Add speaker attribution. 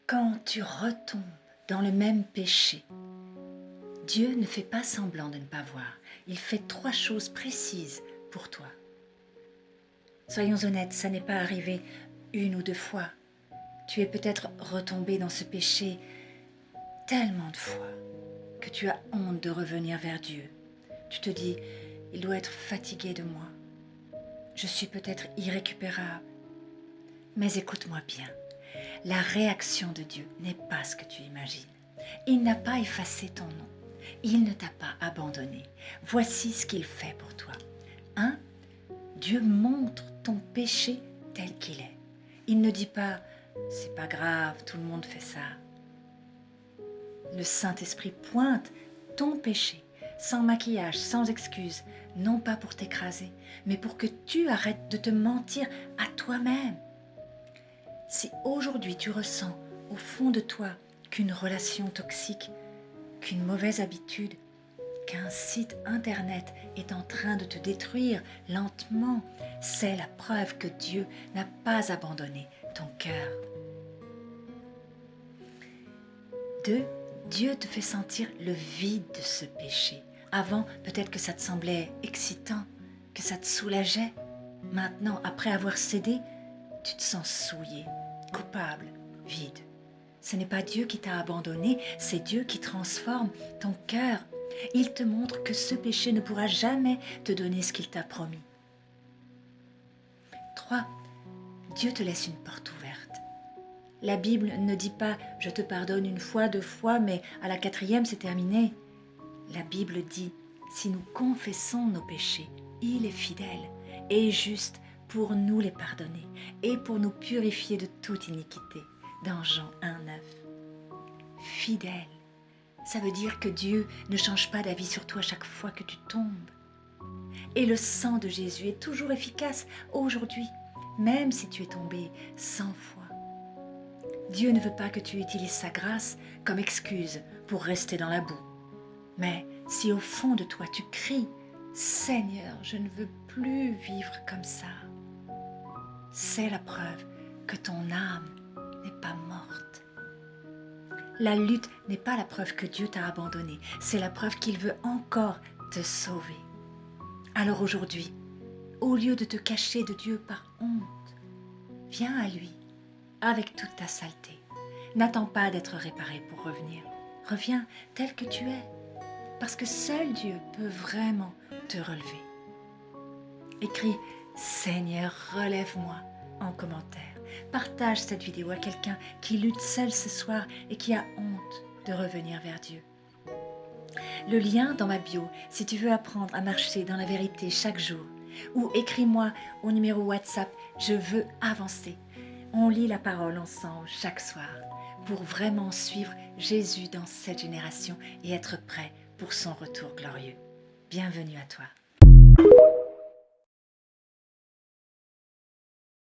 Speaker 1: Quand tu retombes dans le même péché, Dieu ne fait pas semblant de ne pas voir. Il fait 3 choses précises pour toi. Soyons honnêtes, ça n'est pas arrivé 1 ou 2 fois. Tu es peut-être retombé dans ce péché tellement de fois que tu as honte de revenir vers Dieu. Tu te dis, il doit être fatigué de moi. Je suis peut-être irrécupérable. Mais écoute-moi bien, la réaction de Dieu n'est pas ce que tu imagines. Il n'a pas effacé ton nom. Il ne t'a pas abandonné. Voici ce qu'il fait pour toi. 1. Dieu montre ton péché tel qu'il est. Il ne dit pas « c'est pas grave, tout le monde fait ça ». Le Saint-Esprit pointe ton péché, sans maquillage, sans excuse, non pas pour t'écraser, mais pour que tu arrêtes de te mentir à toi-même. Si aujourd'hui tu ressens au fond de toi qu'une relation toxique, qu'une mauvaise habitude, qu'un site internet est en train de te détruire lentement, c'est la preuve que Dieu n'a pas abandonné ton cœur. 2. Dieu te fait sentir le vide de ce péché. Avant, peut-être que ça te semblait excitant, que ça te soulageait. Maintenant, après avoir cédé, tu te sens souillé, coupable, vide. Ce n'est pas Dieu qui t'a abandonné, c'est Dieu qui transforme ton cœur. Il te montre que ce péché ne pourra jamais te donner ce qu'il t'a promis. 3. Dieu te laisse une porte ouverte. La Bible ne dit pas « je te pardonne 1 fois, 2 fois, mais à la 4e c'est terminé ». La Bible dit « si nous confessons nos péchés, il est fidèle et juste pour nous les pardonner et pour nous purifier de toute iniquité ». Dans Jean 1,9. Fidèle, ça veut dire que Dieu ne change pas d'avis sur toi chaque fois que tu tombes. Et le sang de Jésus est toujours efficace aujourd'hui, même si tu es tombé 100 fois. Dieu ne veut pas que tu utilises sa grâce comme excuse pour rester dans la boue. Mais si au fond de toi tu cries « Seigneur, je ne veux plus vivre comme ça », c'est la preuve que ton âme n'est pas morte. La lutte n'est pas la preuve que Dieu t'a abandonné, c'est la preuve qu'il veut encore te sauver. Alors aujourd'hui, au lieu de te cacher de Dieu par honte, viens à lui avec toute ta saleté. N'attends pas d'être réparé pour revenir. Reviens tel que tu es, parce que seul Dieu peut vraiment te relever. Écris « Seigneur, relève-moi » en commentaire. Partage cette vidéo à quelqu'un qui lutte seul ce soir et qui a honte de revenir vers Dieu. Le lien dans ma bio si tu veux apprendre à marcher dans la vérité chaque jour. Ou écris-moi au numéro WhatsApp « Je veux avancer ». On lit la parole ensemble chaque soir pour vraiment suivre Jésus dans cette génération et être prêt pour son retour glorieux. Bienvenue à toi.